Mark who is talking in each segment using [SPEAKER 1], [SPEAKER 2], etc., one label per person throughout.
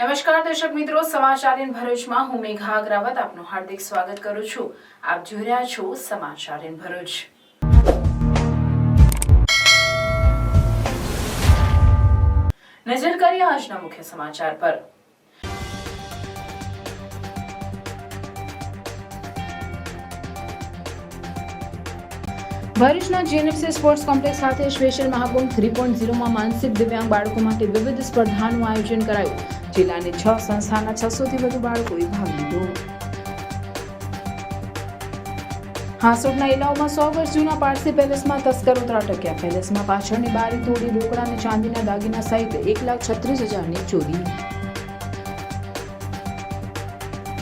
[SPEAKER 1] નમસ્કાર દર્શક મિત્રો, સમાચાર ઇન ભરૂચમાં હું મેઘા અગ્રવાલ આપનું હાર્દિક સ્વાગત કરું છું। આપ જોઈ રહ્યા છો સમાચાર ઇન ભરૂચ। નજર કરીએ આજના મુખ્ય સમાચાર પર। ભરૂચના જીએનએફસી સ્પોર્ટ્સ કોમ્પ્લેક્સ ખાતે સ્પેશિયલ મહાકુંભ 3.0માં માનસિક દિવ્યાંગ બાળકો માટે વિવિધ સ્પર્ધાનું આયોજન કરાયું। જિલ્લાની 6 સંસ્થાના 600થી વધુ બાળકોએ ભાગ લીધો। હાંસોટના ઇલાઓમાં 100 વર્ષ જૂના પારસી પેલેસમાં તસ્કરો ત્રાટક્યા। પેલેસમાં પાછળની બારી તોડી રોકડા અને ચાંદીના દાગીના સહિત 1,36,000ની ચોરી।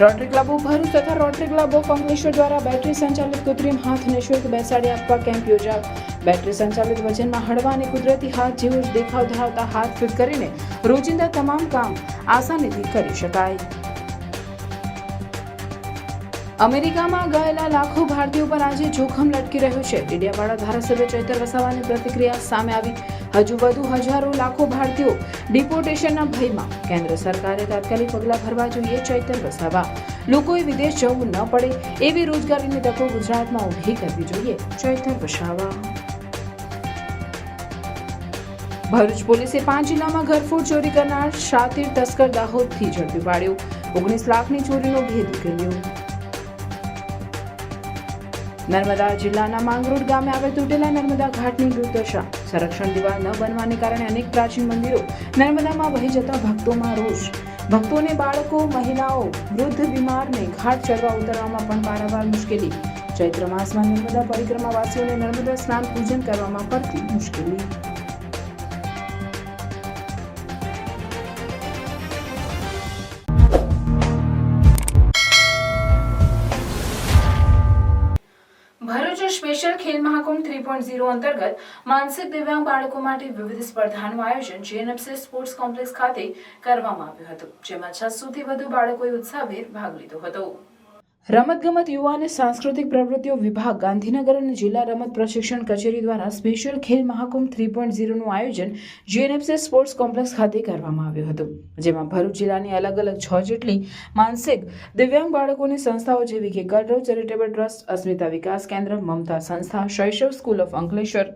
[SPEAKER 1] રોટરી ક્લબ ઓફ ભરૂચ તથા રોટરી ક્લબ ઓફ અંકલેશ્વર દ્વારા બેટરી સંચાલિત કૃત્રિમ હાથ નિઃશુલ્ક બેસાડી આપવા કેમ્પ યોજાયો। બેટરી સંચાલિત વજનમાં હળવા અને કુદરતી હાથ જેવો જ દેખાવ ધરાવતા હાથ ફિટ કરીને રોજિંદા તમામ કામ આસાનીથી કરી શકાય। અમેરિકામાં ગયેલા લાખો ભારતીયો પર આજે જોખમ લટકી રહ્યું છે। ડેડિયાપાડા ધારાસભ્ય ચૈતર વસાવાની પ્રતિક્રિયા સામે આવી। હજુ વધુ હજારો લાખો ભારતીયો ડિપોર્ટેશનના ભયમાં। કેન્દ્ર સરકારે તાત્કાલિક પગલાં ભરવા જોઈએ। ચૈતર વસાવા લોકોએ વિદેશ જવું ન પડે એવી રોજગારીની તકો ગુજરાતમાં ઊભી કરવી જોઈએ। ચૈતર વસાવા। ભરૂચ પોલીસે 5 જિલ્લામાં ઘરફોડ ચોરી કરનાર શાતીર તસ્કર દાહોદથી ઝડપી પાડ્યો। 19 લાખની ચોરીનો ભેદ ઉકેલ્યો। નર્મદા જિલ્લાના માંગરોળ ગામે આવેલ તૂટેલા નર્મદા ઘાટની દુર્દશા। સંરક્ષણ દિવાલ ન બનવાને કારણે અનેક પ્રાચીન મંદિરો નર્મદામાં વહી જતા ભક્તોમાં રોષ। ભક્તોને બાળકો, મહિલાઓ, વૃદ્ધ, બીમારને ઘાટ ચડવા ઉતરવામાં પણ પારાવાર મુશ્કેલી। ચૈત્ર માસમાં નર્મદા પરિક્રમાવાસીઓને નર્મદા સ્નાન પૂજન કરવામાં પડતી મુશ્કેલી। ભરૂચ સ્પેશિયલ ખેલ મહાકુંભ 3.0 અંતર્ગત માનસિક દિવ્યાંગ બાળકો માટે વિવિધ સ્પર્ધાનું આયોજન જીએનએફસી સ્પોર્ટ્સ કોમ્પ્લેક્સ ખાતે કરવામાં આવ્યું હતું, જેમાં 600થી વધુ બાળકોએ ઉત્સાહભેર ભાગ લીધો હતો। રમતગમત, યુવા અને સાંસ્કૃતિક પ્રવૃત્તિઓ વિભાગ, ગાંધીનગર અને જિલ્લા રમત પ્રશિક્ષણ કચેરી દ્વારા સ્પેશિયલ ખેલ મહાકુંભ 3.0નું આયોજન જીએનએફસી સ્પોર્ટ્સ કોમ્પ્લેક્સ ખાતે કરવામાં આવ્યું હતું, જેમાં ભરૂચ જિલ્લાની અલગ અલગ 6 જેટલી માનસિક દિવ્યાંગ બાળકોની સંસ્થાઓ જેવી કે ગૌરવ ચેરિટેબલ ટ્રસ્ટ, અસ્મિતા વિકાસ કેન્દ્ર, મમતા સંસ્થા, શૈશવ સ્કૂલ ઓફ અંકલેશ્વર,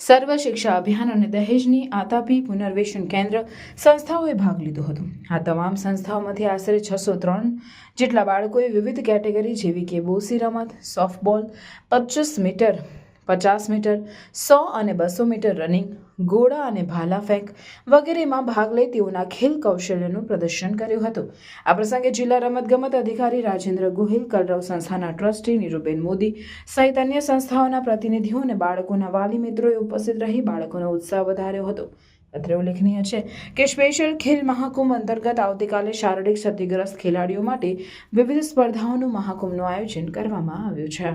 [SPEAKER 1] સર્વ શિક્ષા અભિયાન અને દહેજની આતાપી પુનર્વેશન કેન્દ્ર સંસ્થાઓએ ભાગ લીધો હતો। આ તમામ સંસ્થાઓમાંથી આશરે 603 જેટલા બાળકોએ વિવિધ કેટેગરી જેવી કે બોસી રમત, સોફ્ટબોલ, 25 મીટર, 50 મીટર, 100 અને 200 મીટર રનિંગ, ગોળા અને ભાલા ફેંક વગેરેમાં ભાગ લઈ તેઓના ખેલ કૌશલ્યનું પ્રદર્શન કર્યું હતું। આ પ્રસંગે જિલ્લા રમતગમત અધિકારી રાજેન્દ્ર ગોહિલ, કલરવ સંસ્થાના ટ્રસ્ટી નીરુબેન મોદી સહિત અન્ય સંસ્થાઓના પ્રતિનિધિઓ અને બાળકોના વાલી મિત્રોએ ઉપસ્થિત રહી બાળકોનો ઉત્સાહ વધાર્યો હતો। અત્રે ઉલ્લેખનીય છે કે સ્પેશિયલ ખેલ મહાકુંભ અંતર્ગત આવતીકાલે શારીરિક ક્ષતિગ્રસ્ત ખેલાડીઓ માટે વિવિધ સ્પર્ધાઓનું મહાકુંભનું આયોજન કરવામાં આવ્યું છે।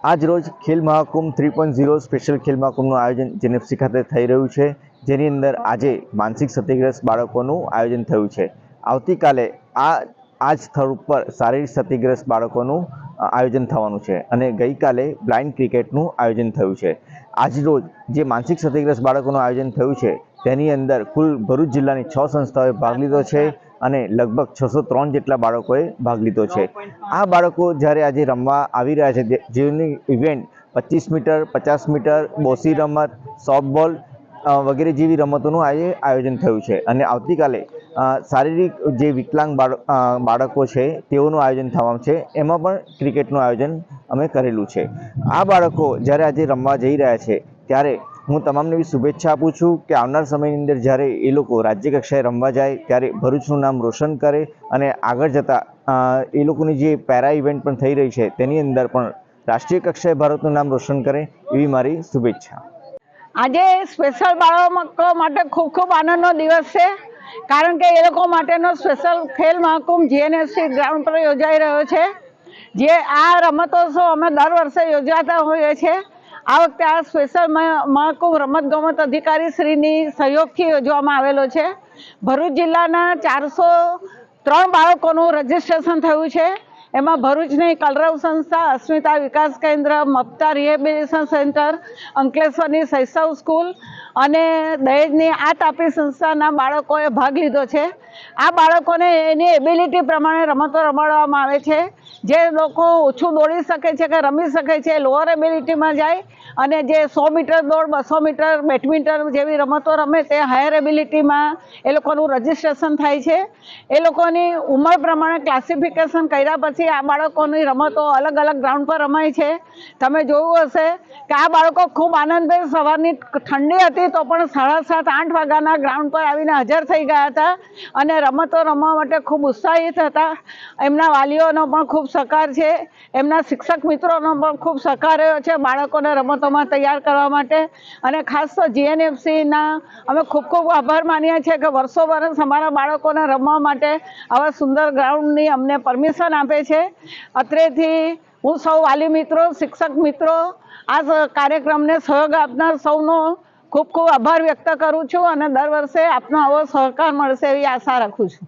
[SPEAKER 2] આજ રોજ ખેલ મહાકુંભ 3.0 સ્પેશિયલ ખેલ મહાકુંભનું આયોજન જીએનએફસી ખાતે થઈ રહ્યું છે, જેની અંદર આજે માનસિક ક્ષતિગ્રસ્ત બાળકોનું આયોજન થયું છે। આવતીકાલે આ જ સ્થળ ઉપર શારીરિક ક્ષતિગ્રસ્ત બાળકોનું આયોજન થવાનું છે અને ગઈકાલે બ્લાઇન્ડ ક્રિકેટનું આયોજન થયું છે। આજ રોજ જે માનસિક ક્ષતિગ્રસ્ત બાળકોનું આયોજન થયું છે તેની અંદર કુલ ભરૂચ જિલ્લાની 6 સંસ્થાઓએ ભાગ લીધો છે અને લગભગ 603 જેટલા બાળકોએ ભાગ લીધો છે। આ બાળકો જ્યારે આજે રમવા આવી રહ્યા છે, જેની ઇવેન્ટ 25 મીટર, 50 મીટર, બોસી રમત, સોફ્ટબોલ વગેરે જેવી રમતોનું આજે આયોજન થયું છે અને આવતીકાલે શારીરિક જે વિકલાંગ બાળકો છે તેઓનું આયોજન થવાનું છે, એમાં પણ ક્રિકેટનું આયોજન અમે કરેલું છે। આ બાળકો જ્યારે આજે રમવા જઈ રહ્યા છે ત્યારે હું તમામને એવી શુભેચ્છા આપું છું કે આવનાર સમયની અંદર જ્યારે એ લોકો રાજ્ય કક્ષાએ રમવા જાય ત્યારે ભરૂચનું નામ રોશન કરે અને આગળ જતાં એ લોકોની જે પેરા ઇવેન્ટ પણ થઈ રહી છે તેની અંદર પણ રાષ્ટ્રીય કક્ષાએ ભારતનું નામ રોશન કરે એવી મારી શુભેચ્છા।
[SPEAKER 3] આજે સ્પેશિયલ બાળકો માટે ખૂબ ખૂબ આનંદનો દિવસ છે, કારણ કે એ લોકો માટેનો special Khel Mahakumbh GNFC ground પર યોજાઈ રહ્યો છે। જે આ રમતોત્સવ અમે દર વર્ષે યોજાતા હોઈએ છીએ। આ વખતે આ સ્પેશિયલ મહાકુંભ રમતગમત અધિકારી શ્રીની સહયોગથી યોજવામાં આવેલો છે। ભરૂચ જિલ્લાના 403 બાળકોનું રજીસ્ટ્રેશન થયું છે। એમાં ભરૂચની કલરવ સંસ્થા, અસ્મિતા વિકાસ કેન્દ્ર, મમતા રિહેબિલિટેશન સેન્ટર, અંકલેશ્વરની શૈશવ સ્કૂલ અને દહેજની આ તાપી સંસ્થાના બાળકોએ ભાગ લીધો છે। આ બાળકોને એની એબિલિટી પ્રમાણે રમતો રમાડવામાં આવે છે. જે લોકો ઓછું દોડી શકે છે કે રમી શકે છે લોઅર એબિલિટીમાં જાય, અને જે 100 મીટર દોડ, 200 મીટર, બેડમિન્ટન જેવી રમતો રમે તે હાયર એબિલિટીમાં એ લોકોનું રજિસ્ટ્રેશન થાય છે. એ લોકોની ઉંમર પ્રમાણે ક્લાસિફિકેશન કર્યા પછી આ બાળકોની રમતો અલગ અલગ ગ્રાઉન્ડ પર રમાય છે. તમે જોયું હશે કે આ બાળકો ખૂબ આનંદભેર સવારની ઠંડી હતી તો પણ 7:30-8 વાગ્યાના ગ્રાઉન્ડ પર આવીને હાજર થઈ ગયા હતા અને રમતો રમવા માટે ખૂબ ઉત્સાહિત હતા. એમના વાલીઓનો પણ ખૂબ સહકાર છે, એમના શિક્ષક મિત્રોનો પણ ખૂબ સહકાર રહ્યો છે બાળકોને રમતોમાં તૈયાર કરવા માટે. અને ખાસ તો GNFCના અમે ખૂબ ખૂબ આભાર માનીએ છીએ કે વર્ષો વર્ષ અમારા બાળકોને રમવા માટે આવા સુંદર ગ્રાઉન્ડની અમને પરમિશન આપે છે. અત્રેથી હું સૌ વાલી મિત્રો, શિક્ષક મિત્રો, આ કાર્યક્રમને સહયોગ આપનાર સૌનો ખૂબ ખૂબ આભાર વ્યક્ત કરું છું અને દર વર્ષે આપનો આવો સહકાર મળશે એવી આશા રાખું છું.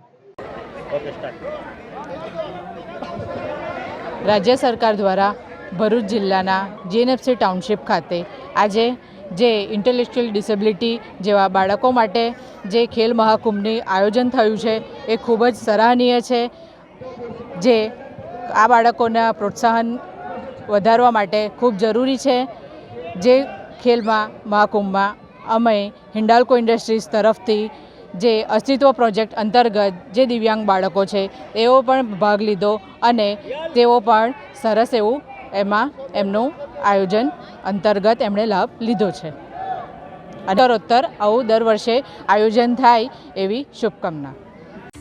[SPEAKER 4] રાજ્ય સરકાર દ્વારા ભરૂચ જિલ્લાના GNFC ટાઉનશીપ ખાતે આજે જે ઇન્ટેલેક્ચ્યુઅલ ડિસેબિલિટી જેવા બાળકો માટે જે ખેલ મહાકુંભનું આયોજન થયું છે એ ખૂબ જ સરાહનીય છે. જે આ બાળકોના પ્રોત્સાહન વધારવા માટે ખૂબ જરૂરી છે. જે ખેલ મહાકુંભમાં અમે હિન્ડાલ્કો ઇન્ડસ્ટ્રીઝ તરફથી જે અસ્તિત્વ પ્રોજેક્ટ અંતર્ગત જે દિવ્યાંગ બાળકો છે તેઓ પણ ભાગ લીધો અને તેઓ પણ સરસ એવું એમાં એમનું આયોજન અંતર્ગત એમણે લાભ લીધો છે. ઉત્તરોત્તર આવું દર વર્ષે આયોજન થાય એવી શુભકામના.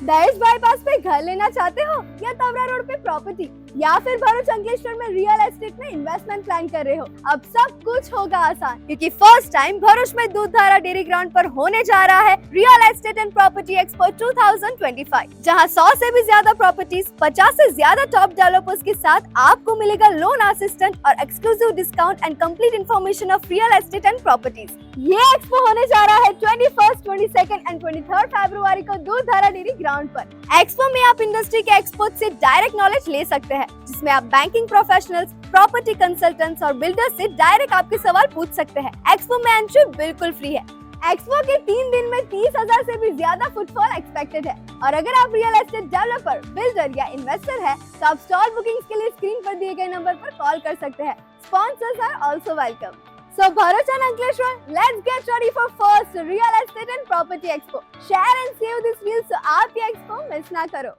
[SPEAKER 5] दहेज बाईपास पे घर लेना चाहते हो या तवरा रोड पे प्रॉपर्टी या फिर भरूच अंकलेश्वर में रियल एस्टेट में इन्वेस्टमेंट प्लान कर रहे हो? अब सब कुछ होगा आसान, क्योंकि फर्स्ट टाइम भरूच में दूधधारा डेयरी ग्राउंड पर होने जा रहा है real estate and property expo 2025, जहां 100 से भी ज्यादा प्रॉपर्टीज, 50 से ज्यादा टॉप डेवलपर्स के साथ आपको मिलेगा लोन असिस्टेंट और exclusive discount and complete information of real estate and properties. ये एक्सपो होने जा रहा है 21st, 22nd एंड 23rd फरवरी को दूधधारा डेयरी ग्राउंड पर. एक्सपो में आप इंडस्ट्री के एक्सपर्ट से डायरेक्ट नॉलेज ले सकते हैं, जिसमें आप बैंकिंग प्रोफेशनल्स, प्रॉपर्टी कंसल्टेंट्स और बिल्डर्स से डायरेक्ट आपके सवाल पूछ सकते हैं. एक्सपो में एंट्री बिल्कुल फ्री है. एक्सपो के 3 दिन में 30,000 से भी ज्यादा फुटफॉल एक्सपेक्टेड है. और अगर आप रियल एस्टेट डेवलपर, बिल्डर या इन्वेस्टर है तो आप स्टॉल बुकिंग्स के लिए स्क्रीन पर दिए गए नंबर पर कॉल कर सकते हैं. Sponsors are also welcome. So Bharuch and Ankleshwar, let's get ready for first real estate and property expo. Share and save this reel so aap ye expo miss na karo.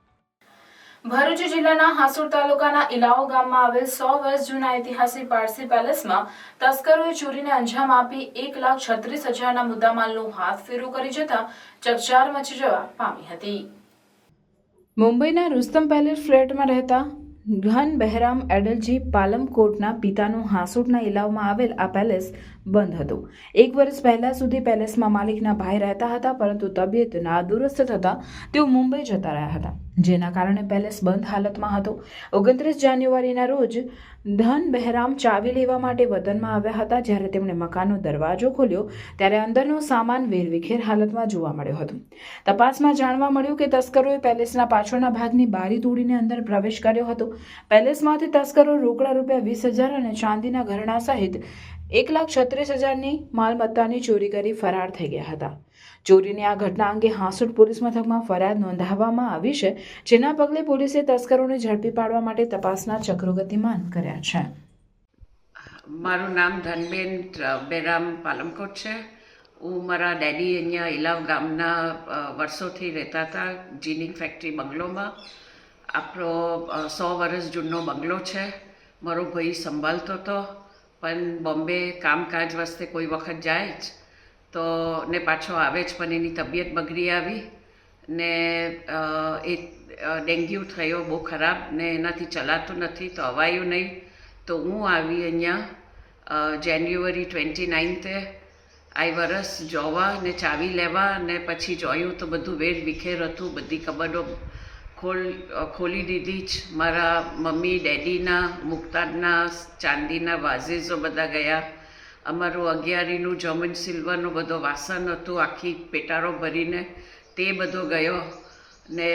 [SPEAKER 1] Bharuch જિલ્લાના હાસોડ તાલુકાના ઇલાવો ગામમાં આવેલ 100 વર્ષ જૂના ઐતિહાસિક પારસી પેલેસમાં તસ્કરોએ ચોરીને અંજામ આપી 1,36,000ના મુદ્દામાલનું હાથફેરો કરી જતા ચકચાર મચી જવા પામી હતી. મુંબઈના રુસ્તમ પેલેસ ફ્લેટમાં રહેતા ઘન બહેરામ એડલજી પાલમકોટના પિતાનું હાસોડના ઇલાવમાં આવેલ આ પેલેસ બંધ હતું. 1 વર્ષ પહેલા સુધી પેલેસમાં માલિકના ભાઈ રહેતા હતા, પરંતુ તબિયત નાદુરસ્ત થતાં તેઓ મુંબઈ જતા રહ્યા હતા, જેના કારણે પેલેસ બંધ હાલતમાં હતો. 29 જાન્યુઆરીના રોજ ધન બહેરામ ચાવી લેવા માટે વતનમાં આવ્યા હતા. જ્યારે તેમણે મકાનનો દરવાજો ખોલ્યો ત્યારે અંદરનો સામાન વેરવિખેર હાલતમાં જોવા મળ્યો હતો. તપાસમાં જાણવા મળ્યું કે તસ્કરોએ પેલેસના પાછળના ભાગની બારી તોડીને અંદર પ્રવેશ કર્યો હતો. પેલેસમાંથી તસ્કરો રોકડા ₹20,000 અને ચાંદીના ઘરેણાં સહિત 1,36,000ની માલમત્તાની ચોરી કરી ફરાર થઈ ગયા હતા. ચોરીની આ ઘટના અંગે હાંસોડ પોલીસ મથકમાં ફરિયાદ નોંધાવવામાં આવી છે, જેના પગલે પોલીસે તસ્કરોને ઝડપી પાડવા માટે તપાસના ચક્રો ગતિમાન કર્યા છે.
[SPEAKER 6] મારું નામ ધનબેન બેરામ પાલમકોટ છે. હું મારા ડેડી અહીંયા ઇલાવ ગામના વર્ષોથી રહેતા હતા, જીનિંગ ફેક્ટરી બંગલોમાં. આપણો 100 વર્ષ જૂનો બંગલો છે. મારો ભાઈ સંભાળતો હતો, પણ બોમ્બે કામકાજ વાસ્તે કોઈ વખત જાય જ તો ને પાછો આવે જ, પણ એની તબિયત બગડી આવી ને એ ડેન્ગ્યુ થયો બહુ ખરાબ ને એનાથી ચલાતું નથી, તો અવાયું નહીં. તો હું આવી અહીંયા જાન્યુઆરી 29 આ વરસ જોવા ને ચાવી લેવા, ને પછી જોયું તો બધું વેર વિખેર હતું. બધી કબડો ખોલી દીધી જ. મારા મમ્મી ડેડીના મુક્તાદના ચાંદીના વાઝીઝો બધા ગયા. અમારું 11નું જર્મન સિલ્વરનું બધો વાસણ હતું, આખી પેટારો ભરીને તે બધો ગયો ને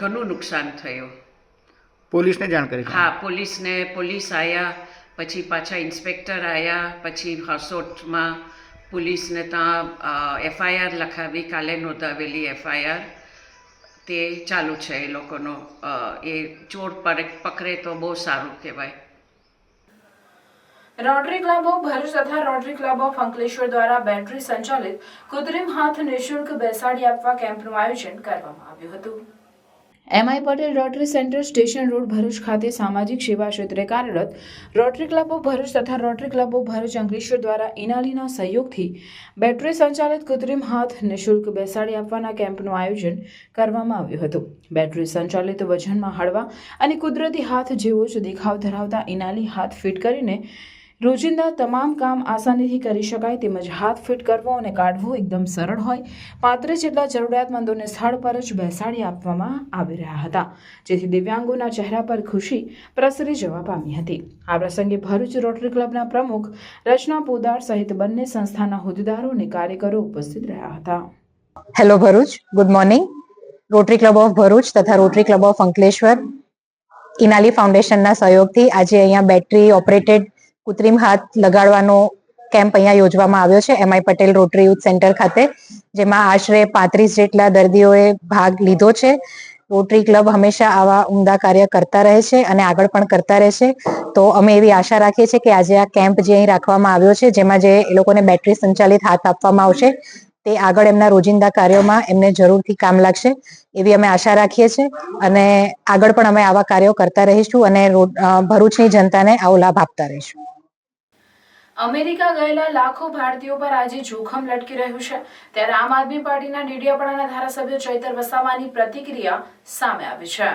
[SPEAKER 6] ઘણું નુકસાન થયું.
[SPEAKER 7] પોલીસને જાણ કરી?
[SPEAKER 6] હા, પોલીસ આવ્યા, પછી પાછા ઇન્સ્પેક્ટર આવ્યા, પછી હાસોટમાં પોલીસને ત્યાં FIR લખાવી, કાલે નોંધાવેલી FIR. તે ચાલુ છે એ લોકોનો. એ ચોર પકડે તો બહુ સારું કહેવાય.
[SPEAKER 1] રોટરી ક્લબ ઓફ ભરૂચ તથા રોટરી ક્લબ ઓફ અંકલેશ્વર દ્વારા બેટરી સંચાલિત કૃત્રિમ હાથ નિઃશુલ્ક બેસાડી આપવા કેમ્પનું આયોજન કરવામાં આવ્યું હતું. MI Patel rotary centre station road Bharuch ખાતે સામાજિક સેવા ક્ષેત્રે કાર્યરત રોટરી ક્લબ ઓફ ભરૂચ તથા rotary club of Bharuch Ankleshwar દ્વારા ઇનાલીના સહયોગથી બેટરી સંચાલિત કૃત્રિમ હાથ નિઃશુલ્ક બેસાડી આપવાના કેમ્પનું આયોજન કરવામાં આવ્યું હતું. બેટરી સંચાલિત વજનમાં હળવા અને કુદરતી હાથ જેવો જ દેખાવ ધરાવતા ઇનાલી હાથ ફિટ કરીને રોજિંદા તમામ કામ આસાનીથી કરી શકાય તેમજ હાથ ફિટ કરવો અને કાઢવો એકદમ સરળ હોય 35 જેટલા જરૂરિયાતમંદોને સ્થળ પર જ બેસાડી આપવામાં આવી રહ્યા હતા, જેથી દિવ્યાંગોના ચહેરા પર ખુશી પ્રસરી જવા પામી હતી. આ પ્રસંગે ભરૂચ રોટરી ક્લબના પ્રમુખ રચના પોદાર સહિત બંને સંસ્થાના હોદ્દેદારો અને કાર્યકરો ઉપસ્થિત રહ્યા હતા.
[SPEAKER 8] Hello Bharuch, good morning. Rotary club of Bharuch તથા રોટરી ક્લબ ઓફ અંકલેશ્વર ઇનાલી ફાઉન્ડેશનના સહયોગથી આજે અહીંયા બેટરી ઓપરેટેડ કૃત્રિમ હાથ લગાડવાનો કેમ્પ અહીંયા યોજવામાં આવ્યો છે MI Patel rotary youth centre ખાતે, જેમાં આશરે 35 જેટલા દર્દીઓએ ભાગ લીધો છે. રોટરી ક્લબ હંમેશા આવા ઉમદા કાર્ય કરતા રહે છે અને આગળ પણ કરતા રહેશે. તો અમે એવી આશા રાખીએ છીએ કે આજે આ કેમ્પ જે અહીં રાખવામાં આવ્યો છે, જેમાં જે એ લોકોને બેટરી સંચાલિત હાથ આપવામાં આવશે, તે આગળ એમના રોજિંદા કાર્યોમાં એમને જરૂરથી કામ લાગશે એવી અમે આશા રાખીએ છીએ અને આગળ પણ અમે આવા કાર્યો કરતા રહીશું અને ભરૂચની જનતાને આવો લાભ આપતા રહીશું.
[SPEAKER 1] અમેરિકા ગયેલા લાખો ભારતીયો પર આજે જોખમ લટકી રહ્યું છે, ત્યારે આમ આદમી પાર્ટીના ડેડિયાપાડાના ધારાસભ્ય ચૈતર વસાવાની પ્રતિક્રિયા સામે આવી છે.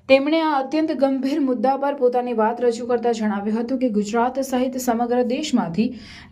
[SPEAKER 1] તેમણે આ અત્યંત ગંભીર મુદ્દા પર પોતાની વાત રજૂ કરતા જણાવ્યું હતું કે ગુજરાત સહિત સમગ્ર દેશમાંથી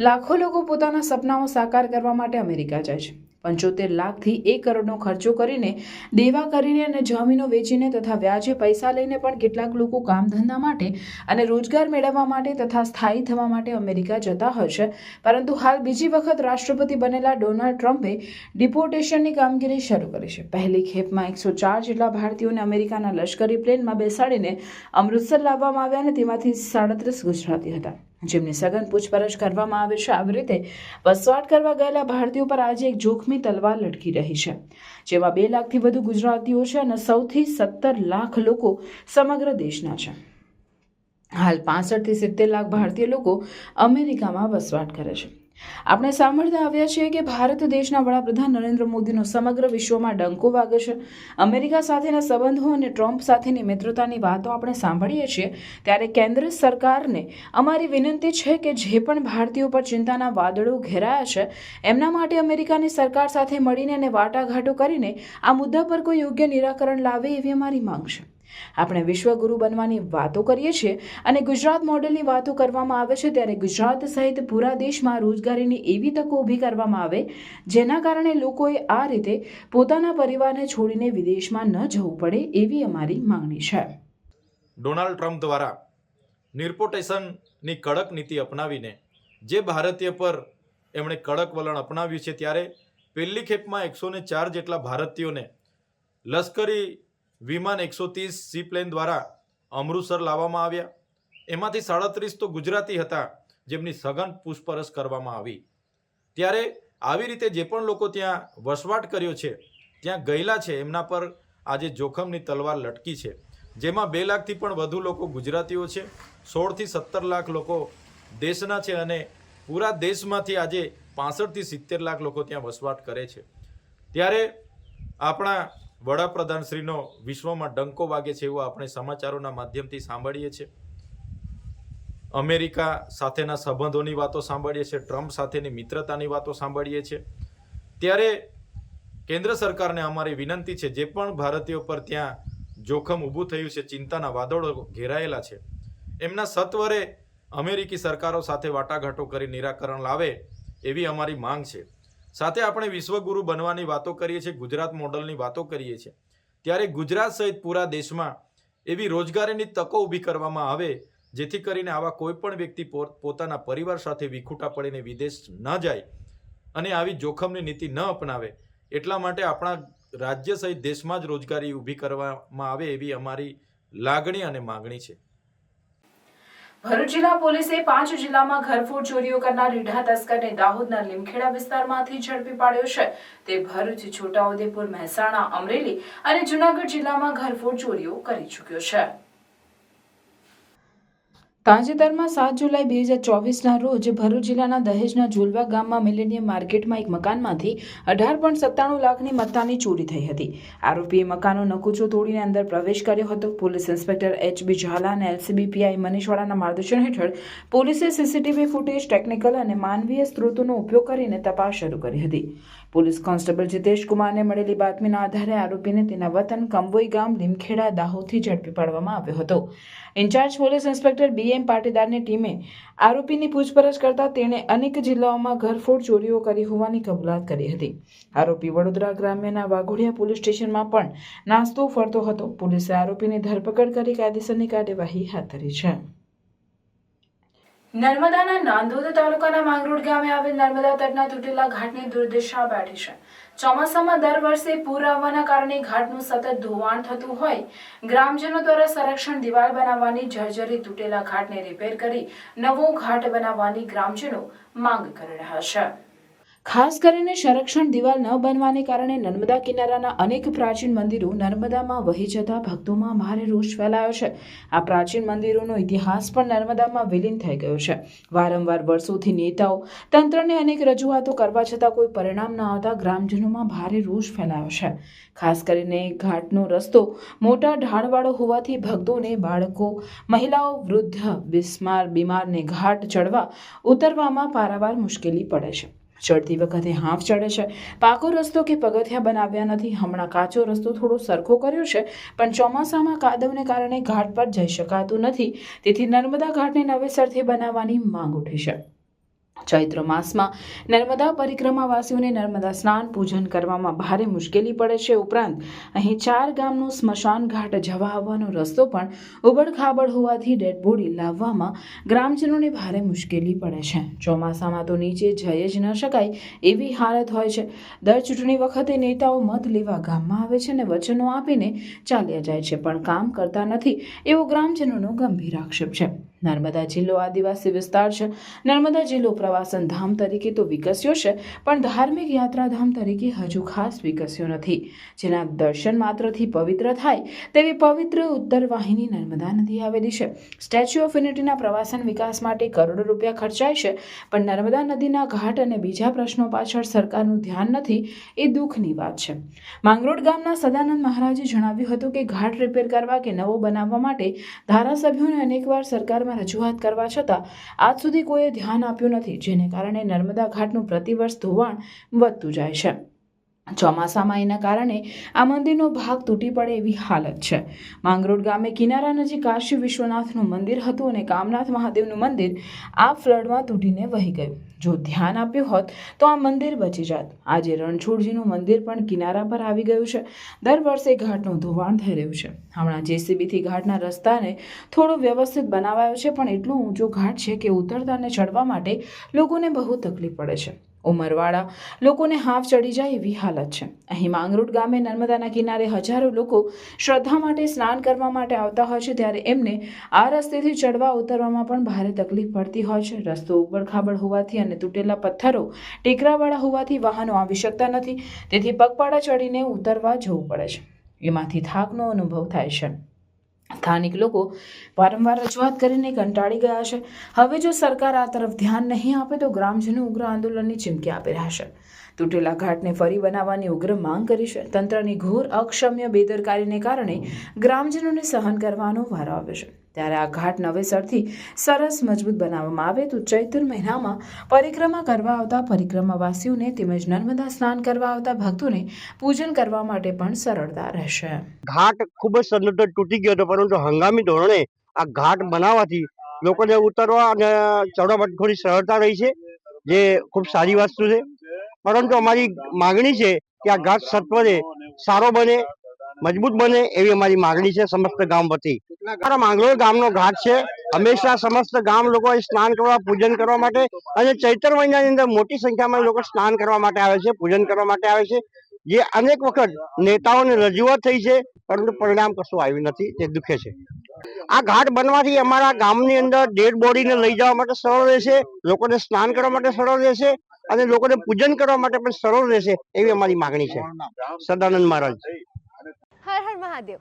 [SPEAKER 1] લાખો લોકો પોતાના સપનાઓ સાકાર કરવા માટે અમેરિકા જાય છે. 75 લાખથી 1 કરોડનો ખર્ચો કરીને, દેવા કરીને અને જમીનો વેચીને તથા વ્યાજે પૈસા લઈને પણ કેટલાક લોકો કામ ધંધા માટે અને રોજગાર મેળવવા માટે તથા સ્થાયી થવા માટે અમેરિકા જતા હોય છે. પરંતુ હાલ બીજી વખત રાષ્ટ્રપતિ બનેલા ડોનાલ્ડ ટ્રમ્પે ડિપોર્ટેશનની કામગીરી શરૂ કરી છે. પહેલી ખેપમાં 104 જેટલા ભારતીયોને અમેરિકાના લશ્કરી પ્લેનમાં બેસાડીને અમૃતસર લાવવામાં આવ્યા અને તેમાંથી 37 ગુજરાતી હતા, જેમની સઘન પૂછપરછ કરવામાં આવે છે. આવી રીતે વસવાટ કરવા ગયેલા ભારતીયો પર આજે એક જોખમી તલવાર લટકી રહી છે, જેમાં 2 લાખથી વધુ ગુજરાતીઓ છે અને સૌથી 17 લાખ લોકો સમગ્ર દેશના છે. હાલ 65 થી 70 લાખ ભારતીય લોકો અમેરિકામાં વસવાટ કરે છે. આપણે સાંભળતા આવ્યા છીએ કે ભારત દેશના વડાપ્રધાન નરેન્દ્ર મોદીનો સમગ્ર વિશ્વમાં ડંકો વાગે છે. અમેરિકા સાથેના સંબંધો અને ટ્રમ્પ સાથેની મિત્રતાની વાતો આપણે સાંભળીએ છીએ, ત્યારે કેન્દ્ર સરકારને અમારી વિનંતી છે કે જે પણ ભારતીયો પર ચિંતાના વાદળો ઘેરાયા છે, એમના માટે અમેરિકાની સરકાર સાથે મળીને અને વાટાઘાટો કરીને આ મુદ્દા પર કોઈ યોગ્ય નિરાકરણ લાવે એવી અમારી માંગ છે. આપણે વિશ્વગુરુ બનવાની વાતો કરીએ છીએ અને ગુજરાત મોડેલની વાતો કરવામાં આવે છે, ત્યારે ગુજરાત સહિત પૂરા દેશમાં રોજગારીની એવી તકો ઊભી કરવામાં આવે જેના કારણે લોકોએ આ રીતે પોતાના પરિવારને છોડીને વિદેશમાં ન જવું પડે એવી અમારી માંગણી છે.
[SPEAKER 9] ડોનાલ્ડ ટ્રમ્પ દ્વારા નિર્પોટેશનની કડક નીતિ અપનાવીને જે ભારતીય પર એમણે કડક વલણ અપનાવ્યું છે, ત્યારે પહેલી ખેપમાં 104 જેટલા ભારતીયોને લશ્કરી વિમાન 130 સીપ્લેન દ્વારા અમૃતસર લાવવામાં આવ્યા. એમાંથી 37 તો ગુજરાતી હતા, જેમની સઘન પૂછપરછ કરવામાં આવી. ત્યારે આવી રીતે જે પણ લોકો ત્યાં વસવાટ કર્યો છે, ત્યાં ગયેલા છે, એમના પર આજે જોખમની તલવાર લટકી છે, જેમાં 2 લાખથી પણ વધુ લોકો ગુજરાતીઓ છે, 16 થી 17 લાખ લોકો દેશના છે અને પૂરા દેશમાંથી આજે 65 થી 70 લાખ લોકો ત્યાં વસવાટ કરે છે. ત્યારે આપણા વડાપ્રધાનશ્રીનો વિશ્વમાં ડંકો વાગે છે એવું આપણે સમાચારોના માધ્યમથી સાંભળીએ છીએ. અમેરિકા સાથેના સંબંધોની વાતો સાંભળીએ છીએ, ટ્રમ્પ સાથેની મિત્રતાની વાતો સાંભળીએ છીએ. ત્યારે કેન્દ્ર સરકારને અમારી વિનંતી છે, જે પણ ભારતીયો પર ત્યાં જોખમ ઊભું થયું છે, ચિંતાના વાદળો ઘેરાયેલા છે, એમના સત્વરે અમેરિકી સરકારો સાથે વાટાઘાટો કરી નિરાકરણ લાવે એવી અમારી માંગ છે. સાથે આપણે વિશ્વગુરુ બનવાની વાતો કરીએ છીએ, ગુજરાત મોડલની વાતો કરીએ છીએ, ત્યારે ગુજરાત સહિત પૂરા દેશમાં એવી રોજગારીની તકો ઊભી કરવામાં આવે જેથી કરીને આવા કોઈ પણ વ્યક્તિ પોતાના પરિવાર સાથે વિખૂટા પડીને વિદેશ ન જાય અને આવી જોખમની નીતિ ન અપનાવે. એટલા માટે આપણા રાજ્ય સહિત દેશમાં જ રોજગારી ઊભી કરવામાં આવે એવી અમારી લાગણી અને માગણી છે.
[SPEAKER 1] ભરૂચ જિલ્લા પોલીસે 5 જિલ્લામાં ઘરફોડ ચોરીઓ કરનાર રીઢા તસ્કરને દાહોદના લીમખેડા વિસ્તારમાંથી ઝડપી પાડ્યો છે. તે ભરૂચ, છોટાઉદેપુર, મહેસાણા, અમરેલી અને જૂનાગઢ જિલ્લામાં ઘરફોડ ચોરીઓ કરી ચૂક્યો છે. તાજેતરમાં 7 જુલાઈ 2024ના રોજ ભરૂચ જિલ્લાના દહેજના ઝુલવા ગામમાં મિલેનિયમ માર્કેટમાં એક મકાનમાંથી 18.97 લાખની મત્તાની ચોરી થઈ હતી. આરોપીએ મકાનનો નકુચો તોડીને અંદર પ્રવેશ કર્યો હતો. પોલીસ ઇન્સ્પેક્ટર HB ઝાલા અને LCB PI મનીષવાળાના માર્ગદર્શન હેઠળ પોલીસે CCTV ફૂટેજ, ટેકનિકલ અને માનવીય સ્ત્રોતોનો ઉપયોગ કરીને તપાસ શરૂ કરી હતી. પોલીસ કોન્સ્ટેબલ જીતેશ કુમારને મળેલી બાતમીના આધારે આરોપીને તેના વતન કંબોઈ ગામ લીમખેડા દાહોદથી ઝડપી પાડવામાં આવ્યો હતો. ઇન્ચાર્જ પોલીસ ઇન્સ્પેક્ટર BM પાટીદારની ટીમે આરોપીની પૂછપરછ કરતા તેણે અનેક જિલ્લાઓમાં ઘરફોડ ચોરીઓ કરી હોવાની કબૂલાત કરી હતી. આરોપી વડોદરા ગ્રામ્યના વાઘોડિયા પોલીસ સ્ટેશનમાં પણ નાસ્તો ફરતો હતો. પોલીસે આરોપીની ધરપકડ કરી કાયદેસરની કાર્યવાહી હાથ ધરી છે. નર્મદાના નાંદોદ તાલુકાના માંગરોળ ગામે આવેલ નર્મદા તટના તૂટેલા ઘાટની દુર્દશા બેઠી છે. ચોમાસામાં દર વર્ષે પૂર આવવાના કારણે ઘાટનું સતત ધોવાણ થતું હોય ગ્રામજનો દ્વારા સંરક્ષણ દિવાલ બનાવવાની જર્જરી તૂટેલા ઘાટને રિપેર કરી નવો ઘાટ બનાવવાની ગ્રામજનો માંગ કરી રહ્યા છે. ખાસ કરીને સંરક્ષણ દિવાલ ન બનવાને કારણે નર્મદા કિનારાના અનેક પ્રાચીન મંદિરો નર્મદામાં વહી જતા ભક્તોમાં ભારે રોષ ફેલાયો છે. આ પ્રાચીન મંદિરોનો ઇતિહાસ પણ નર્મદામાં વિલીન થઈ ગયો છે. વારંવાર વર્ષોથી નેતાઓ તંત્રને અનેક રજૂઆતો કરવા છતાં કોઈ પરિણામ ન આવતા ગ્રામજનોમાં ભારે રોષ ફેલાયો છે. ખાસ કરીને ઘાટનો રસ્તો મોટા ઢાળવાળો હોવાથી ભક્તોને, બાળકો, મહિલાઓ, વૃદ્ધ, બીમારને ઘાટ ચડવા ઉતરવામાં પારાવાર મુશ્કેલી પડે છે. ચડતી વખતે હાંફ ચડે છે. પાકો રસ્તો કે પગથિયા બનાવ્યા નથી. હમણાં કાચો રસ્તો થોડો સરખો કર્યો છે, પણ ચોમાસામાં કાદવને કારણે ઘાટ પર જઈ શકાતું નથી. તેથી નર્મદા ઘાટને નવેસરથી બનાવવાની માંગ ઉઠી છે. ચૈત્ર માસમાં નર્મદા પરિક્રમાવાસીઓને નર્મદા સ્નાન પૂજન કરવામાં ભારે મુશ્કેલી પડે છે. ઉપરાંત અહીં 4 ગામનો સ્મશાન ઘાટ જવા આવવાનો રસ્તો પણ ઉબડખાબડ હોવાથી ડેડ બોડી લાવવામાં ગ્રામજનોને ભારે મુશ્કેલી પડે છે. ચોમાસામાં તો નીચે જઈ જ ન શકાય એવી હાલત હોય છે. દર ચૂંટણી વખતે નેતાઓ મત લેવા ગામમાં આવે છે અને વચનો આપીને ચાલ્યા જાય છે, પણ કામ કરતા નથી એવો ગ્રામજનોનો ગંભીર આક્ષેપ છે. નર્મદા જિલ્લો આદિવાસી વિસ્તાર છે. નર્મદા જિલ્લો પ્રવાસન ધામ તરીકે તો વિકસ્યો છે, પણ ધાર્મિક યાત્રાધામ તરીકે હજુ ખાસ વિકસ્યો નથી. જેના દર્શન માત્રથી પવિત્ર થાય તેવી પવિત્ર ઉત્તર વાહિની નર્મદા નદી આવેલી છે. સ્ટેચ્યુ ઓફ યુનિટીના પ્રવાસન વિકાસ માટે કરોડો રૂપિયા ખર્ચાય છે, પણ નર્મદા નદીના ઘાટ અને બીજા પ્રશ્નો પાછળ સરકારનું ધ્યાન નથી એ દુઃખની વાત છે. માંગરોળ ગામના સદાનંદ મહારાજે જણાવ્યું હતું કે ઘાટ રિપેર કરવા કે નવો બનાવવા માટે ધારાસભ્યોને અનેકવાર સરકાર રજૂઆત કરવા છતાં આજ સુધી કોઈએ ધ્યાન આપ્યું નથી, જેને કારણે નર્મદા ઘાટનું પ્રતિવર્ષ ધોવાણ વધતું જાય છે. ચોમાસામાં એના કારણે આ મંદિરનો ભાગ તૂટી પડે એવી હાલત છે. માંગરોળ ગામે કિનારા નજીક કાશી વિશ્વનાથનું મંદિર હતું અને કામનાથ મહાદેવનું મંદિર આ ફ્લડમાં તૂટીને વહી ગયું. જો ધ્યાન આપ્યું હોત તો આ મંદિર બચી જાત. આજે રણછોડજીનું મંદિર પણ કિનારા પર આવી ગયું છે. દર વર્ષે ઘાટનું ધોવાણ થઈ રહ્યું છે. હમણાં JCBથી ઘાટના રસ્તાને થોડો વ્યવસ્થિત બનાવાયો છે, પણ એટલો ઊંચો ઘાટ છે કે ઉતરતા અને ચડવા માટે લોકોને બહુ તકલીફ પડે છે. ઉંમરવાળા લોકોને હાફ ચડી જાય એવી હાલત છે. અહીં માંગરોળ ગામે નર્મદાના કિનારે હજારો લોકો શ્રદ્ધા માટે સ્નાન કરવા માટે આવતા હોય છે, ત્યારે એમને આ રસ્તેથી ચડવા ઉતરવામાં પણ ભારે તકલીફ પડતી હોય છે. રસ્તો ઉબડખાબડ હોવાથી અને તૂટેલા પથ્થરો ટેકરાવાળા હોવાથી વાહનો આવી શકતા નથી. તેથી પગપાળા ચડીને ઉતરવા જવું પડે છે. એમાંથી થાકનો અનુભવ થાય છે. સ્થાનિક લોકો વારંવાર રજૂઆત કરીને કંટાળી ગયા છે. હવે જો સરકાર આ તરફ ધ્યાન નહીં આપે તો ગ્રામજનો ઉગ્ર આંદોલનની ચીમકી આપી રહ્યા છે. તૂટેલા ઘાટને ફરી બનાવવાની ઉગ્ર માંગ કરી છે. તંત્રની ઘોર અક્ષમ્ય બેદરકારીને કારણે ગ્રામજનોને સહન કરવાનો વારો આવ્યો છે. ત્યારે આ ઘાટ નવેસરથી સરસ મજબૂત બનાવવામાં આવે તો ચૈત્ર મહિનામાં પરિક્રમા કરવા આવતા પરિક્રમાવાસીઓને તેમજ નર્મદા સ્નાન કરવા આવતા ભક્તોને પૂજન કરવા માટે પણ સરળતા રહેશે.
[SPEAKER 10] ઘાટ ખૂબ જ સદનતર તૂટી ગયો હતો, પરંતુ હંગામી ધોરણે આ ઘાટ બનાવવાથી લોકોને ઉતરવા અને ચડવા માટે થોડી સરળતા રહી છે, જે ખૂબ સારી વસ્તુ છે. પરંતુ અમારી માગણી છે કે આ ઘાટ સત્વરે સારો બને, મજબૂત બને એવી અમારી માગણી છે સમસ્ત ગામ વતી. અમારા માંગરોળ ગામનો ઘાટ છે. હંમેશા સમસ્ત ગામ લોકો સ્નાન કરવા, પૂજન કરવા માટે અને ચૈત્ર મહિનાની અંદર મોટી સંખ્યામાં લોકો સ્નાન કરવા માટે આવે છે, પૂજન કરવા માટે આવે છે. જે અનેક વખત નેતાઓને રજૂઆત થઈ છે, પરંતુ પરિણામ કશું આવ્યું નથી, તે દુઃખે છે. આ ઘાટ બનવાથી અમારા ગામની અંદર ડેડ બોડીને લઈ જવા માટે સરળ રહેશે, લોકોને સ્નાન કરવા માટે સરળ રહેશે અને લોકોને પૂજન કરવા માટે પણ સરળ રહેશે એવી અમારી માગણી છે. સદાનંદ મહારાજ.
[SPEAKER 5] હર હર મહાદેવ.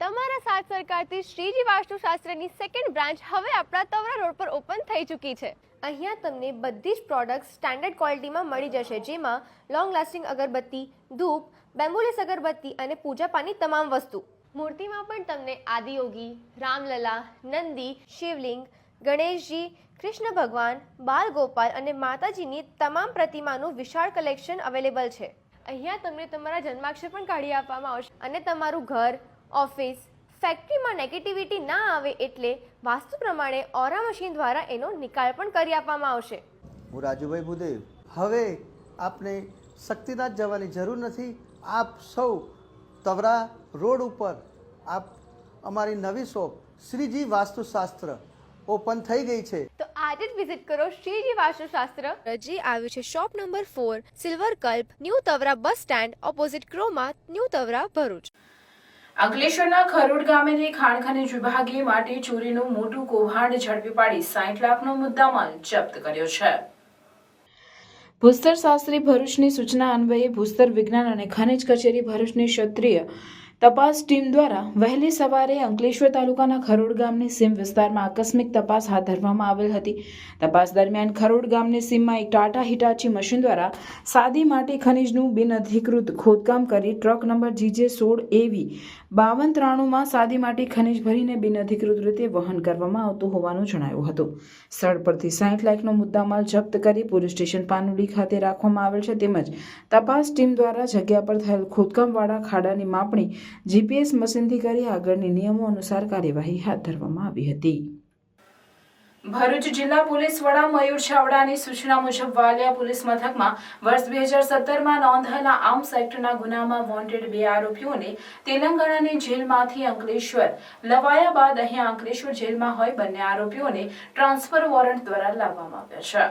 [SPEAKER 5] તમારા સાથ સરકારથી શ્રીજી વાસ્તુશાસ્ત્રની સેકન્ડ બ્રાન્ચ હવે આપણા તવરા રોડ પર ઓપન થઈ ચૂકી છે. અહીંયા તમને બધી જ પ્રોડક્ટ્સ સ્ટાન્ડર્ડ ક્વોલિટીમાં મળી જશે, જેમાં લોંગ લાસ્ટિંગ અગરબત્તી, ધૂપ, બેમ્બુલેસ અગરબત્તી અને પૂજાપાની તમામ વસ્તુ. મૂર્તિમાં પણ તમને આદિયોગી, રામલલા, નંદી, શિવલિંગ, ગણેશજી, કૃષ્ણ ભગવાન, બાલ ગોપાલ અને માતાજીની તમામ પ્રતિમાનું વિશાળ કલેક્શન અવેલેબલ છે. અહીંયા તમને તમારા જન્માક્ષર પણ કાઢી આપવામાં આવશે અને તમારું ઘર, ઓફિસ, ફેક્ટરીમાં નેગેટિવિટી ના આવે એટલે વાસ્તુ પ્રમાણે ઓરા મશીન દ્વારા એનો નિકાલ પણ કરી આપવામાં આવશે.
[SPEAKER 11] હું રાજુભાઈ ભૂદેવ. હવે આપને શક્તિનાથ જવાની જરૂર નથી. આપ સૌ તવરા રોડ ઉપર આપ અમારી નવી શોપ શ્રીજી વાસ્તુશાસ્ત્ર ઓપન થઈ ગઈ છે.
[SPEAKER 5] તો આજે જ વિઝિટ કરો શ્રીજી વાસ્તુશાસ્ત્ર. જે આવ્યું છે shop number 4, silver Kalp, new Tavra bus stand opposite Croma, new Tavra, Bharuch.
[SPEAKER 1] અંકલેશ્વરના ખરોડ ગામેથી ખાણ ખનીજ વિભાગે માટી ચોરીનું મોટું કૌભાંડ ઝડપી પાડી 60 લાખનો મુદ્દામાલ જપ્ત કર્યો છે. ભૂસ્તર શાસ્ત્રી ભરૂચની સૂચના અન્વયે ભૂસ્તર વિજ્ઞાન અને ખનિજ કચેરી ભરૂચની ક્ષત્રિય તપાસ ટીમ દ્વારા વહેલી સવારે અંકલેશ્વર તાલુકાના ખરોડ ગામની સીમ વિસ્તારમાં આકસ્મિક તપાસ હાથ ધરવામાં આવેલ હતી. તપાસ દરમિયાન ખરોડ ગામની સીમમાં એક ટાટા હિટાચી મશીન દ્વારા સાદી માટી ખનીજનું બિનઅધિકૃત ખોદકામ કરી ટ્રક નંબર GJ16AV 5293માં સાદી માટી ખનીજ ભરીને બિનઅધિકૃત રીતે વહન કરવામાં આવતું હોવાનું જણાયું હતું. સ્થળ પરથી 60 લાખનો મુદ્દામાલ જપ્ત કરી પોલીસ સ્ટેશન પાનુલી ખાતે રાખવામાં આવેલ છે. તેમજ તપાસ ટીમ દ્વારા જગ્યા પર થયેલ ખોદકામવાળા ખાડાની માપણી GPS મશીનથી કરી આગળની નિયમો અનુસાર કાર્યવાહી હાથ ધરવામાં આવી હતી. ભરૂચ જિલ્લા પોલીસ વડા મયુર ચાવડાની સૂચના મુજબ વાલિયા પોલીસ મથકમાં વર્ષ 2017માં નોંધાયેલા આર્મ્સ એક્ટના ગુનામાં વોન્ટેડ 2 આરોપીઓને તેલંગાણાની જેલમાંથી અંકલેશ્વર લવાયા બાદ અહીં અંકલેશ્વર જેલમાં હોય બંને આરોપીઓને ટ્રાન્સફર વોરંટ દ્વારા લાવવામાં આવ્યા છે.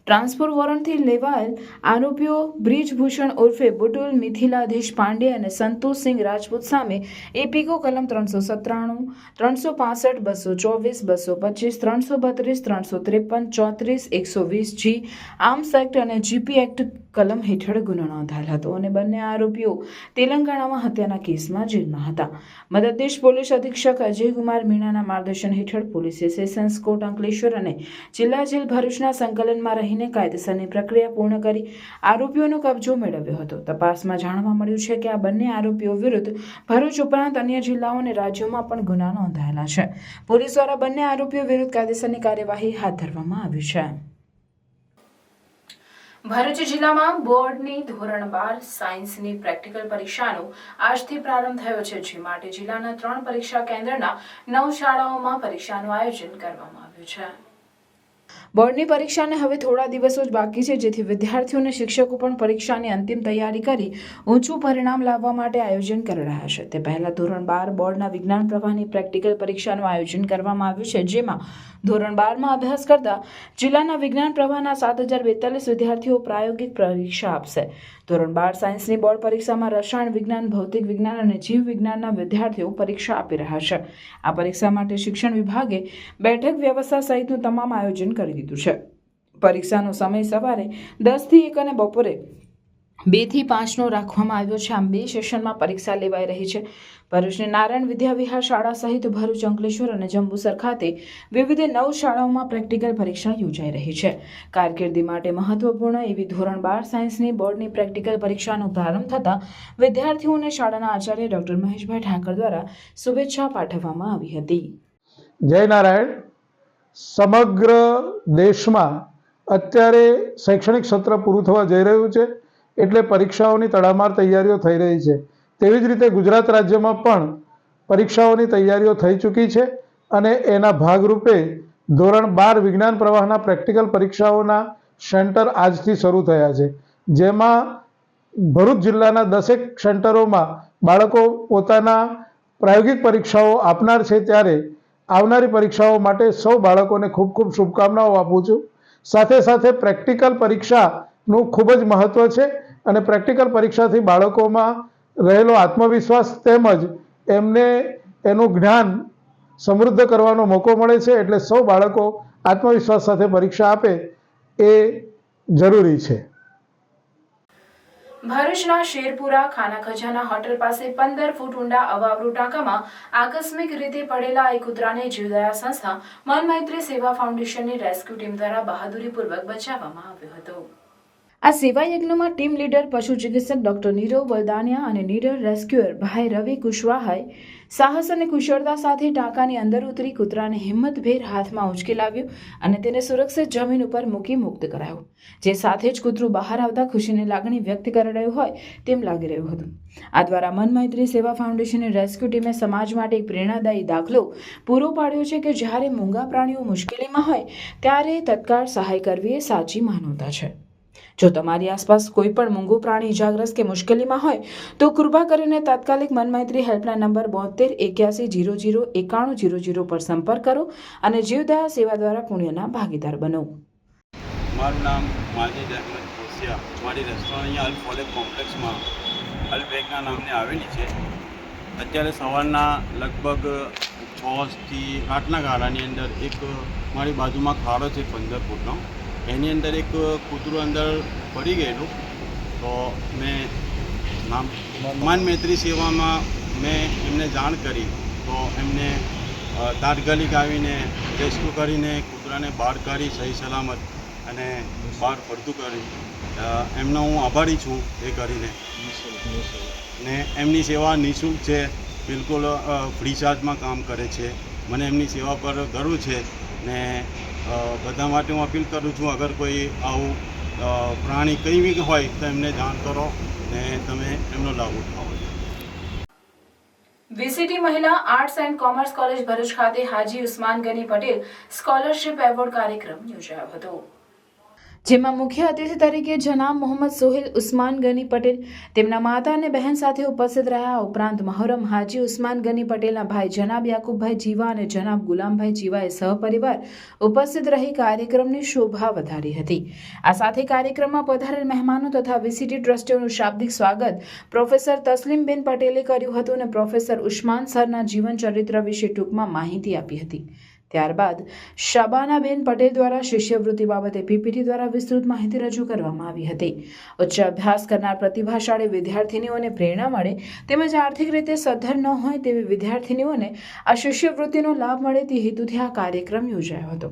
[SPEAKER 1] ટ્રાન્સફર વોરંટથી લેવાયેલ આરોપીઓ બ્રિજભૂષણ ઉર્ફે બુટુલ મિથિલાધીશ પાંડે અને સંતોષસિંહ રાજપૂત સામે એપીકો કલમ 397, 365, 224, 225, 332, 353, 34, 120G આર્મ્સ એક્ટ અને GP એક્ટ કલમ હેઠળ ગુનો નોંધાયેલ હતો અને બંને આરોપીઓ તેલંગાણામાં હત્યાના કેસમાં જેલમાં હતા. મદદનીશ પોલીસ અધિક્ષક અજયકુમાર મીણાના માર્ગદર્શન હેઠળ પોલીસે સેશન્સ કોર્ટ અંકલેશ્વર અને જિલ્લા જેલ ભરૂચના સંકલનમાં રહી કાયદેસરની પ્રક્રિયા પૂર્ણ કરી આરોપીઓનો કબજો મેળવ્યો હતો. તપાસમાં જાણવા મળ્યું છે કે આ બંને આરોપીઓ વિરુદ્ધ ભરૂચ ઉપરાંત અન્ય જિલ્લાઓ અને રાજ્યોમાં પણ ગુના નોંધાયેલા છે. પોલીસ દ્વારા બંને આરોપીઓ વિરુદ્ધ કાયદેસરની કાર્યવાહી હાથ ધરવામાં આવી છે. ભરૂચ જિલ્લામાં બોર્ડની ધોરણ 12 સાયન્સની પ્રેક્ટિકલ પરીક્ષાનો આજથી પ્રારંભ થયો છે, જે માટે જિલ્લાના 3 પરીક્ષા કેન્દ્રના 9 શાળાઓમાં પરીક્ષાનું આયોજન કરવામાં આવ્યું છે. બોર્ડની પરીક્ષાને હવે થોડા દિવસો જ બાકી છે, જેથી વિદ્યાર્થીઓ અને શિક્ષકો પણ પરીક્ષાની અંતિમ તૈયારી કરી ઊંચું પરિણામ લાવવા માટે આયોજન કરી રહ્યા છે. તે પહેલા ધોરણ 12 બોર્ડના વિજ્ઞાન પ્રવાહની પ્રેક્ટિકલ પરીક્ષાનું આયોજન કરવામાં આવ્યું છે, જેમાં ધોરણ 12માં અભ્યાસ કરતા જિલ્લાના વિજ્ઞાન પ્રવાહના 7042 વિદ્યાર્થીઓ પ્રાયોગિક પરીક્ષા આપશે. ધોરણ 12 સાયન્સની બોર્ડ પરીક્ષામાં રસાયણ વિજ્ઞાન, ભૌતિક વિજ્ઞાન અને જીવ વિજ્ઞાનના વિદ્યાર્થીઓ પરીક્ષા આપી રહ્યા છે. આ પરીક્ષા માટે શિક્ષણ વિભાગે બેઠક વ્યવસ્થા સહિતનું તમામ આયોજન કરી દીધું છે. પરીક્ષાનો સમય સવારે 10 થી 1 અને બપોરે 2 થી 5નો રાખવામાં આવ્યો છે. આમ 2 સેશનમાં પરીક્ષા લેવાઈ રહી છે. ભરૂચની નારાયણ વિદ્યાવિહાર શાળા સહિત ભરૂચ, અંકલેશ્વર અને જંબુસર ખાતે વિવિધ 9 શાળાઓમાં પ્રેક્ટિકલ પરીક્ષા યોજાઈ રહી છે. કારકિર્દી માટે મહત્વપૂર્ણ એવી ધોરણ 12 સાયન્સની બોર્ડની પ્રેક્ટિકલ પરીક્ષાનો પ્રારંભ થતાં વિદ્યાર્થીઓને શાળાના આચાર્ય ડોક્ટર મહેશભાઈ ઠાકર દ્વારા શુભેચ્છા પાઠવવામાં આવી હતી.
[SPEAKER 12] જય નારાયણ. સમગ્ર દેશમાં અત્યારે શૈક્ષણિક સત્ર પૂરું થવા જઈ રહ્યું છે, એટલે પરીક્ષાઓની તડામાર તૈયારીઓ થઈ રહી છે. તેવી જ રીતે ગુજરાત રાજ્યમાં પણ પરીક્ષાઓની તૈયારીઓ થઈ ચૂકી છે અને એના ભાગરૂપે ધોરણ 12 વિજ્ઞાન પ્રવાહના પ્રેક્ટિકલ પરીક્ષાઓના સેન્ટર આજથી શરૂ થયા છે, જેમાં ભરૂચ જિલ્લાના 10 સેન્ટરોમાં બાળકો પોતાના પ્રાયોગિક પરીક્ષાઓ આપનાર છે. ત્યારે આવનારી પરીક્ષાઓ માટે સૌ બાળકોને ખૂબ ખૂબ શુભકામનાઓ આપું છું. સાથે સાથે પ્રેક્ટિકલ પરીક્ષાનું ખૂબ જ મહત્ત્વ છે અને પ્રેક્ટિકલ પરીક્ષાથી બાળકોમાં રહેલો આત્મવિશ્વાસ તેમજ એમને એનું જ્ઞાન સમૃદ્ધ કરવાનો મોકો મળે છે. એટલે સૌ બાળકો આત્મવિશ્વાસ સાથે પરીક્ષા આપે એ જરૂરી છે.
[SPEAKER 1] ભરૂચના શેરપુરા ખાના ખજાના હોટલ પાસે 15 ફૂટ ઊંડા અવાવરૂ ટાંકામાં આકસ્મિક રીતે પડેલા એક કૂતરાને જીવદયા સંસ્થા મન મૈત્રી સેવા ફાઉન્ડેશનની રેસ્ક્યુ ટીમ દ્વારા બહાદુરીપૂર્વક બચાવવામાં આવ્યો હતો. આ સેવા યજ્ઞમાં ટીમ લીડર પશુ ચિકિત્સક ડોક્ટર નીરવ વલદાનિયા અને નીડર રેસ્ક્યુઅર ભાઈ રવિ કુશવાહાએ સાહસ અને કુશળતા સાથે ટાંકાની અંદર ઉતરી કૂતરાને હિંમતભેર હાથમાં ઉંચકી લાવ્યું અને તેને સુરક્ષિત જમીન ઉપર મૂકી મુક્ત કરાયું, જે સાથે જ કૂતરું બહાર આવતા ખુશીની લાગણી વ્યક્ત કરી રહ્યું હોય તેમ લાગી રહ્યું હતું. આ દ્વારા મન મૈત્રી સેવા ફાઉન્ડેશનની રેસ્ક્યુ ટીમે સમાજ માટે એક પ્રેરણાદાયી દાખલો પૂરો પાડ્યો છે કે જ્યારે મૂંગા પ્રાણીઓ મુશ્કેલીમાં હોય ત્યારે તત્કાળ સહાય કરવી એ સાચી માનવતા છે. જો તમારી આસપાસ કોઈ પણ મૂંગું પ્રાણી ઇજાગ્રસ્ત કે મુશ્કેલીમાં હોય તો કૃપા કરીને તાત્કાલિક મન મૈત્રી હેલ્પલાઇન નંબર 7281009100 પર સંપર્ક કરો અને જીવદયા સેવા દ્વારા પુણ્યના ભાગીદાર બનો.
[SPEAKER 13] મારું નામ માજીદ અહેમદ કોસિયા. મારી રેસ્ટોરન્ટ અહીંયા અલ ફોલેક કોમ્પ્લેક્સમાં અલ બેગના નામને આવેલી છે. અત્યારે સવારના લગભગ 6 થી 8ના ગાળાની અંદર એક મારી બાજુમાં ખાડો છે 15 ફૂટનો, એની અંદર એક કૂતરું અંદર પડી ગયેલું. તો મેં મન મૈત્રી સેવામાં મેં એમને જાણ કરી તો એમને તાત્કાલિક આવીને રેસ્ક્યુ કરીને કૂતરાને બહાર કાઢી સહી સલામત અને બહાર પડતું કરી. એમનો હું આભારી છું એ કરીને. ને એમની સેવા નિઃશુલ્ક છે, બિલકુલ ફ્રી ચાર્જમાં કામ કરે છે. મને એમની સેવા પર ગર્વ છે ને બધા માટે હું અપીલ કરું છું, અગર કોઈ આવું પ્રાણી કંઈ બી હોય તો એમને જાણ કરો ને તમે એમનો લાભ ઉઠાવો.
[SPEAKER 1] વીસીટી મહિલા arts and commerce college Bharuch ખાતે હાજી ઉસ્માન ગની પટેલ સ્કોલરશિપ એવોર્ડ કાર્યક્રમ યોજાયો હતો, જેમાં મુખ્ય અતિથિ તરીકે જનાબ મોહમ્મદ સોહેલ ઉસ્માન ગની પટેલ તેમના માતા અને બહેન સાથે ઉપસ્થિત રહ્યા. ઉપરાંત મહોરમ હાજી ઉસ્માન ગની પટેલના ભાઈ જનાબ યાકુબભાઈ જીવા અને જનાબ ગુલામભાઈ જીવાએ સહપરિવાર ઉપસ્થિત રહી કાર્યક્રમની શોભા વધારી હતી. આ સાથે કાર્યક્રમમાં પધારેલ મહેમાનો તથા વીસીટી ટ્રસ્ટીઓનું શાબ્દિક સ્વાગત પ્રોફેસર તસ્લીમબેન પટેલે કર્યું હતું અને પ્રોફેસર ઉસ્માન સરના જીવન ચરિત્ર વિશે ટૂંકમાં માહિતી આપી હતી. ત્યારબાદ શાબાનાબેન પટેલ દ્વારા શિષ્યવૃત્તિ બાબતે પીપીટી દ્વારા વિસ્તૃત માહિતી રજૂ કરવામાં આવી હતી. ઉચ્ચ અભ્યાસ કરનાર પ્રતિભાશાળી વિદ્યાર્થીનીઓને પ્રેરણા મળે તેમજ આર્થિક રીતે સદ્ધર ન હોય તેવી વિદ્યાર્થીનીઓને આ શિષ્યવૃત્તિનો લાભ મળે તે હેતુથી આ કાર્યક્રમ યોજાયો હતો.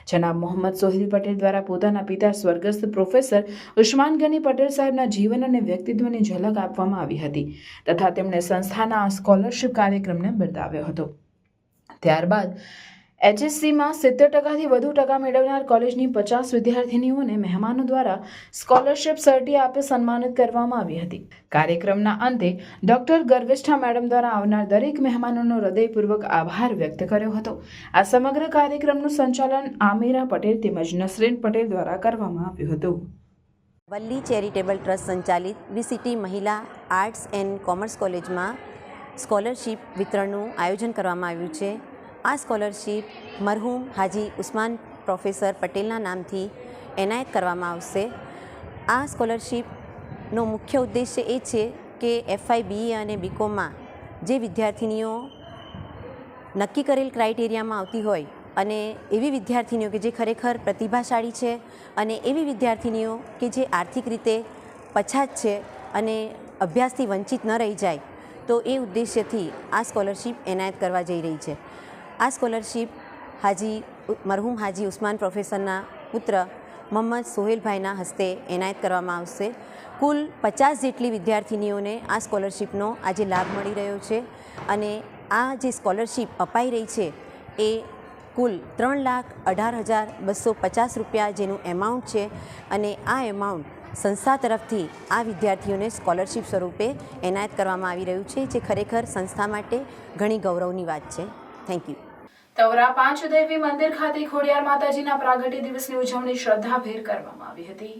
[SPEAKER 1] જનાબ મોહમ્મદ સોહેલ પટેલ દ્વારા પોતાના પિતા સ્વર્ગસ્થ પ્રોફેસર ઉસ્માન ગની પટેલ સાહેબના જીવન અને વ્યક્તિત્વની ઝલક આપવામાં આવી હતી તથા તેમણે સંસ્થાના આ સ્કોલરશિપ કાર્યક્રમને બિરદાવ્યો હતો. ત્યારબાદ HSCમાં 70%થી વધુ ટકા મેળવનાર કોલેજની 50 વિદ્યાર્થીનીઓને મહેમાનો દ્વારા સ્કોલરશિપ સર્ટી આપી સન્માનિત કરવામાં આવી હતી. કાર્યક્રમના અંતે ડોક્ટર ગર્વિષ્ઠા મેડમ દ્વારા આવનાર દરેક મહેમાનોનો હૃદયપૂર્વક આભાર વ્યક્ત કર્યો હતો. આ સમગ્ર કાર્યક્રમનું સંચાલન આમિરા પટેલ તેમજ નસરીન પટેલ દ્વારા કરવામાં આવ્યું હતું.
[SPEAKER 14] વલ્લી ચેરિટેબલ ટ્રસ્ટ સંચાલિત વીસીટી મહિલા આર્ટ્સ એન્ડ કોમર્સ કોલેજમાં સ્કોલરશિપ વિતરણનું આયોજન કરવામાં આવ્યું છે. આ સ્કોલરશિપ મરહૂમ હાજી ઉસ્માન પ્રોફેસર પટેલના નામથી એનાયત કરવામાં આવશે. આ સ્કોલરશિપનો મુખ્ય ઉદ્દેશ્ય એ છે કે FY BE અને BComમાં જે વિદ્યાર્થીનીઓ નક્કી કરેલ ક્રાઇટેરિયામાં આવતી હોય અને એવી વિદ્યાર્થીનીઓ કે જે ખરેખર પ્રતિભાશાળી છે અને એવી વિદ્યાર્થીનીઓ કે જે આર્થિક રીતે પછાત છે અને અભ્યાસથી વંચિત ન રહી જાય, તો એ ઉદ્દેશ્યથી આ સ્કોલરશિપ એનાયત કરવા જઈ રહી છે. આ સ્કોલરશિપ મરહૂમ હાજી ઉસ્માન પ્રોફેસરના પુત્ર મોહમ્મદ સોહેલભાઈના હસ્તે એનાયત કરવામાં આવશે. કુલ 50 જેટલી વિદ્યાર્થીનીઓને આ સ્કોલરશિપનો આજે લાભ મળી રહ્યો છે અને આ જે સ્કોલરશિપ અપાઈ રહી છે એ કુલ 3,18,250 રૂપિયા જેનું એમાઉન્ટ છે અને આ એમાઉન્ટ સંસ્થા તરફથી આ વિદ્યાર્થીઓને સ્કોલરશિપ સ્વરૂપે એનાયત કરવામાં આવી રહ્યું છે, જે ખરેખર સંસ્થા માટે ઘણી ગૌરવની વાત છે. Thank you.
[SPEAKER 1] તવરા પાંચદેવી મંદિર ખાતે ખોડિયાર માતાજીના પ્રાગટ્ય દિવસની ઉજવણી શ્રદ્ધાભેર કરવામાં આવી હતી.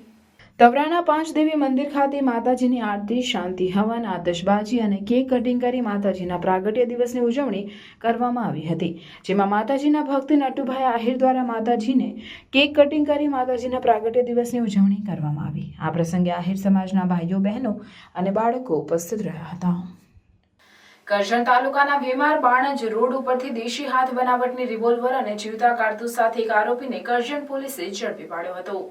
[SPEAKER 1] તવરાના પાંચદેવી મંદિર ખાતે માતાજીની આરતી, શાંતિ હવન, આતશબાજી અને કેક કટિંગ કરી માતાજીના પ્રાગટ્ય દિવસની ઉજવણી કરવામાં આવી હતી, જેમાં માતાજીના ભક્ત નટુભાઈ આહિર દ્વારા માતાજીને કેક કટિંગ કરી માતાજીના પ્રાગટ્ય દિવસની ઉજવણી કરવામાં આવી. આ પ્રસંગે આહિર સમાજના ભાઈઓ બહેનો અને બાળકો ઉપસ્થિત રહ્યા હતા. કરજણ તાલુકાના વેમાર બાણજ રોડ ઉપરથી દેશી હાથ બનાવટની રિવોલ્વર અને જીવતા કારતૂસ સાથે એક આરોપીને કરજણ પોલીસે ઝડપી પાડ્યો હતો.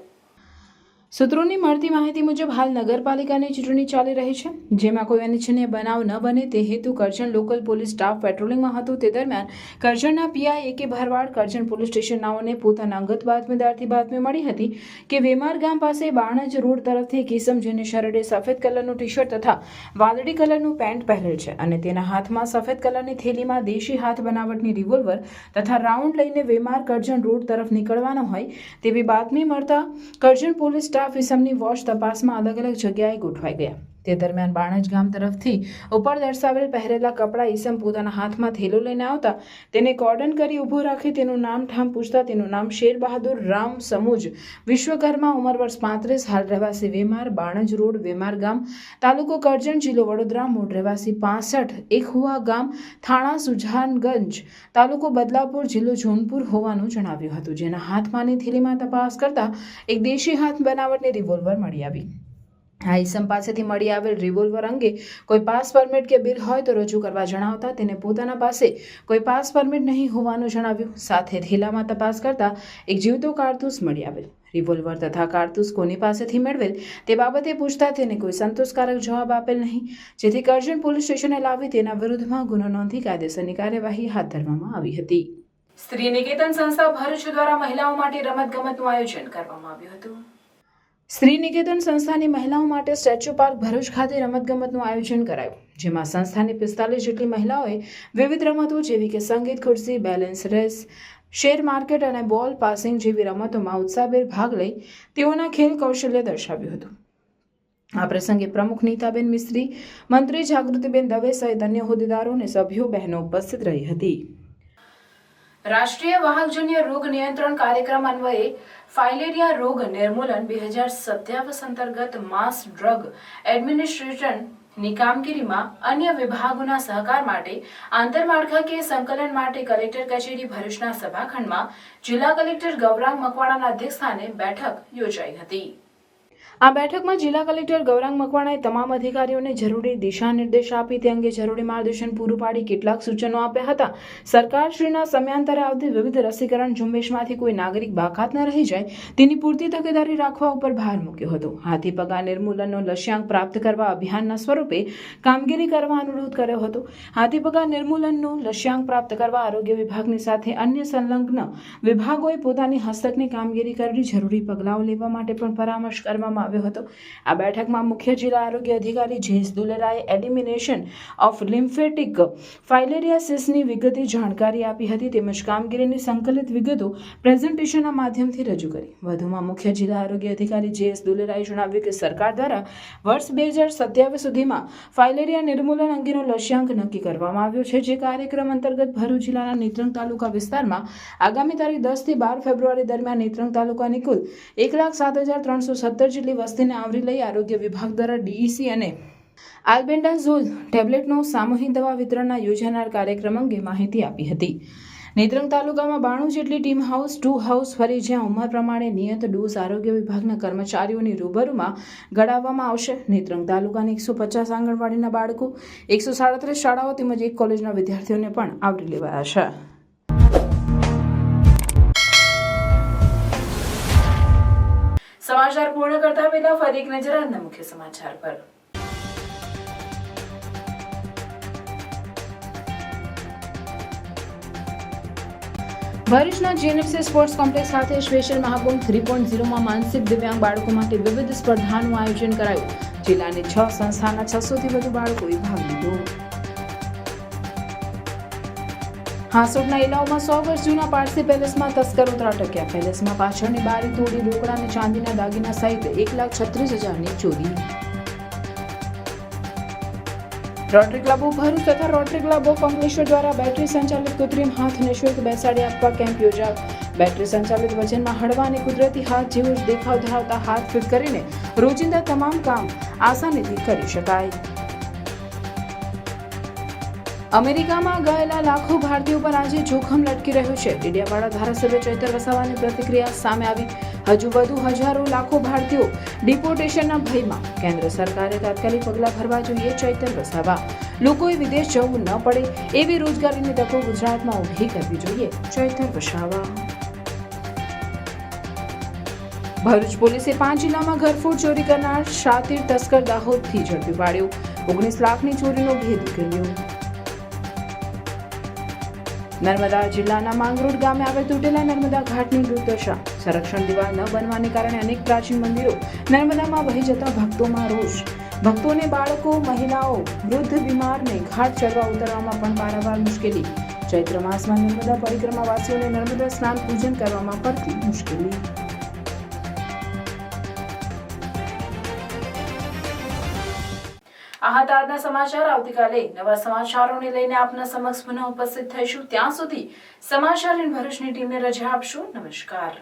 [SPEAKER 1] સૂત્રોની મળતી માહિતી મુજબ હાલ નગરપાલિકાની ચૂંટણી ચાલી રહી છે, જેમાં કોઈ અનિચ્છનીય બનાવ ન બને તે હેતુ કરજણ લોકલ પોલીસ સ્ટાફ પેટ્રોલિંગમાં હતો. તે દરમિયાન કરજણના પીઆઈ AK ભરવાડ કરજણ પોલીસ સ્ટેશન નાઓને પોતાના અંગત બાતમીદારથી બાતમી મળી હતી કે વેમાર ગામ પાસે બાણજ રોડ તરફથી એક ઇસમ જેને શરડે સફેદ કલરનું ટી-શર્ટ તથા વાદળી કલરનું પેન્ટ પહેરેલ છે અને તેના હાથમાં સફેદ કલરની થેલીમાં દેશી હાથ બનાવટની રિવોલ્વર તથા રાઉન્ડ લઈને વેમાર કરજણ રોડ તરફ નીકળવાનો હોય તેવી બાતમી મળતા કરજણ પોલીસ સ્ટાફ ઇસમની વોચ તપાસમાં અલગ અલગ જગ્યાએ ગોઠવાઈ ગયા. તે દરમિયાન બાણજ ગામ તરફથી ઉપર દર્શાવેલ પહેરેલા કપડા ઇસમ પોતાના હાથમાં થેલો લઈને આવતા તેને કોર્ડન કરી ઊભો રાખી તેનું નામ ઠામ પૂછતા તેનું નામ શેર બહાદુર રામ સમુજ વિશ્વકર્મા, ઉંમર વર્ષ 35, હાલ રહેવાસી વેમાર બાણજ રોડ વેમાર ગામ, તાલુકો કરજણ, જિલ્લો વડોદરા, મૂળ રહેવાસી 65, એકહુઆ ગામ, થાણા સુજાનગંજ, તાલુકો બદલાપુર, જિલ્લો જોનપુર હોવાનું જણાવ્યું હતું. જેના હાથમાંની થેલીમાં તપાસ કરતા એક દેશી હાથ બનાવટની રિવોલ્વર મળી આવી. આ ઇસમ પાસેથી મળી આવેલ રિવોલ્વર અંગે કોઈ પાસ પરમિટ કે બિલ હોય તો રજૂ કરવા જણાવતા તેને પોતાના પાસે કોઈ પાસ પરમિટ નહીં હોવાનું જણાવ્યું. સાથે થેલામાં તપાસ કરતા એક જીવતો કારતૂસ મળી આવેલ. રિવોલ્વર તથા કારતૂસ કોની પાસેથી મેળવેલ તે બાબતે પૂછતા તેને કોઈ સંતોષકારક જવાબ આપેલ નહીં, જેથી કરજણ પોલીસ સ્ટેશને લાવી તેના વિરુદ્ધમાં ગુનો નોંધી કાયદેસરની કાર્યવાહી હાથ ધરવામાં આવી હતી. સ્ત્રી નિકેતન સંસ્થા ભરૂચ દ્વારા મહિલાઓ માટે રમતગમતનું આયોજન કરવામાં આવ્યું હતું. સ્ત્રી નિકેતન સંસ્થાની મહિલાઓ માટે સ્ટેચ્યુ પાર્ક ભરૂચ ખાતે રમતગમતનું આયોજન કરાયું, જેમાં સંસ્થાની 45 જેટલી મહિલાઓએ વિવિધ રમતો જેવી કે સંગીત ખુરશી, બેલેન્સ રેસ, શેર માર્કેટ અને બોલ પાસિંગ જેવી રમતોમાં ઉત્સાહભેર ભાગ લઈ તેઓના ખેલ કૌશલ્ય દર્શાવ્યું હતું. આ પ્રસંગે પ્રમુખ નીતાબેન મિસ્ત્રી, મંત્રી જાગૃતિબેન દવે સહિત અન્ય હોદ્દેદારો અને સભ્યો બહેનો ઉપસ્થિત રહી હતી. રાષ્ટ્રીય વાહકજન્ય રોગ નિયંત્રણ કાર્યક્રમ અન્વયે ફાઇલેરિયા રોગ નિર્મૂલન 2027 અંતર્ગત માસ ડ્રગ એડમિનિસ્ટ્રેશનની કામગીરીમાં અન્ય વિભાગોના સહકાર માટે આંતરમાળખાકીય સંકલન માટે કલેક્ટર કચેરી ભરૂચના સભાખંડમાં જિલ્લા કલેક્ટર ગૌરાંગ મકવાણાના અધ્યક્ષસ્થાને બેઠક યોજાઈ હતી. આ બેઠકમાં જિલ્લા કલેક્ટર ગૌરાંગ મકવાણાએ તમામ અધિકારીઓને જરૂરી દિશા નિર્દેશ આપી તે અંગે જરૂરી માર્ગદર્શન પૂરું પાડી કેટલાક સૂચનો આપ્યા હતા. સરકારશ્રીના સમયાંતરે આવતી વિવિધ રસીકરણ ઝુંબેશમાંથી કોઈ નાગરિક બાકાત ન રહી જાય તેની પૂરતી તકેદારી રાખવા ઉપર ભાર મૂક્યો હતો. હાથી પગા નિર્મૂલનનો લક્ષ્યાંક પ્રાપ્ત કરવા અભિયાનના સ્વરૂપે કામગીરી કરવા અનુરોધ કર્યો હતો. હાથી પગા નિર્મૂલનનું લક્ષ્યાંક પ્રાપ્ત કરવા આરોગ્ય વિભાગની સાથે અન્ય સંલગ્ન વિભાગોએ પોતાની હસ્તકની કામગીરી કરી જરૂરી પગલાઓ લેવા માટે પણ પરામર્શ કરવામાં આવ્યો હતો. આ બેઠકમાં મુખ્ય જિલ્લા આરોગ્ય અધિકારી જેએસ દુલેરાએ એલિમિનેશન ઓફ લિમ્ફેટિક ફાઇલેરિયાસિસની વિગતે જાણકારી આપી હતી તેમજ કામગીરીની સંકલિત વિગતો પ્રેઝન્ટેશનના માધ્યમથી રજૂ કરી. વધુમાં મુખ્ય જિલ્લા આરોગ્ય અધિકારી જેએસ દુલેરાએ જણાવ્યું કે સરકાર દ્વારા વર્ષ 2027 સુધીમાં ફાઇલેરિયા નિર્મૂલન અંગેનો લક્ષ્યાંક નક્કી કરવામાં આવ્યો છે, જે કાર્યક્રમ અંતર્ગત ભરૂચ જિલ્લાના નેત્રંગ તાલુકા વિસ્તારમાં આગામી તારીખ 10 થી 12 ફેબ્રુઆરી દરમિયાન નેત્રંગ તાલુકાની કુલ 1,07,317 જેટલી વસ્તીને આવરી લઈ આરોગ્ય વિભાગ દ્વારા DEC અને આલ્બેન્ડાઝોલ ટેબ્લેટનો સામૂહિક દવા વિતરણના યોજાનાર કાર્યક્રમ અંગે માહિતી આપી હતી. નેત્રંગ તાલુકામાં 92 જેટલી ટીમ હાઉસ 2 હાઉસ ફરી જ્યાં ઉંમર પ્રમાણે નિયત ડોઝ આરોગ્ય વિભાગના કર્મચારીઓની રૂબરૂમાં ગળાવવામાં આવશે. નેત્રંગ તાલુકાની 150 આંગણવાડીના બાળકો, 137 શાળાઓ તેમજ 1 કોલેજના વિદ્યાર્થીઓને પણ આવરી લેવાયા છે. સમાચાર પૂર્ણ કરતા પહેલા ફરી એક નજર આજના મુખ્ય સમાચાર પર. ભરૂચના GNFC સ્પોર્ટ્સ કોમ્પ્લેક્સ ખાતે સ્પેશિયલ મહાકુંભ 3.0માં માનસિક દિવ્યાંગ બાળકો માટે વિવિધ સ્પર્ધાનું આયોજન કરાયું. જિલ્લાની 6 સંસ્થાના 600થી વધુ બાળકોએ ભાગ લીધો. હાંસોટના ઇલાવમાં 100 વર્ષ જૂના પારસી પેલેસમાં તસ્કરો ત્રાટક્યા. પેલેસમાં પાછળની બારી તોડી રોકડા અને ચાંદીના દાગીના સહિત 1,36,000ની ચોરી. રોટરી ક્લબ ઓફ ભરૂચ તથા રોટરી ક્લબ ઓફ અંકલેશ્વર દ્વારા બેટરી સંચાલિત કૃત્રિમ હાથ નિઃશુલ્ક બેસાડી આપવા કેમ્પ યોજાયો. બેટરી સંચાલિત વજનમાં હળવા અને કુદરતી હાથ જેવો જ દેખાવ ધરાવતા હાથ ફિટ કરીને રોજિંદા તમામ કામ આસાનીથી કરી શકાય. અમેરિકામાં ગયેલા લાખો ભારતીયો પર આજે જોખમ લટકી રહ્યું છે. ડેડિયાપાડા ધારાસભ્ય ચૈતર વસાવાની પ્રતિક્રિયા સામે આવી. હજુ વધુ હજારો લાખો ભારતીયો ડિપોર્ટેશનના ભયમાં. કેન્દ્ર સરકારે તાત્કાલિક પગલાં ભરવા જોઈએ. ચૈતર વસાવા. લોકોએ વિદેશ જવું ન પડે એવી રોજગારીની તકો ગુજરાતમાં ઊભી કરવી જોઈએ. ચૈતર વસાવા. ભરૂચ પોલીસે 5 જિલ્લામાં ઘરફોડ ચોરી કરનાર શાતીર તસ્કર દાહોદથી ઝડપી પાડ્યો. 19 લાખની ચોરીનો ભેદ ઉકેલ્યો. નર્મદા જિલ્લાના માંગરોળ ગામે આવેલ તૂટેલા નર્મદા ઘાટની દુર્દશા. સંરક્ષણ દિવાલ ન બનવાને કારણે અનેક પ્રાચીન મંદિરો નર્મદામાં વહી જતા ભક્તોમાં રોષ. ભક્તોને, બાળકો, મહિલાઓ, વૃદ્ધ, બીમારને ઘાટ ચડવા ઉતરવામાં પણ પારાવાર મુશ્કેલી. ચૈત્ર માસમાં નર્મદા પરિક્રમાવાસીઓને નર્મદા સ્નાન પૂજન કરવામાં પડતી મુશ્કેલી. આ હતા આજના સમાચાર. આવતીકાલે નવા સમાચારોને લઈને આપના સમક્ષ પુનઃ ઉપસ્થિત થઈશું. ત્યાં સુધી સમાચાર ઇન ભરૂચની ટીમને રજા આપશો. નમસ્કાર.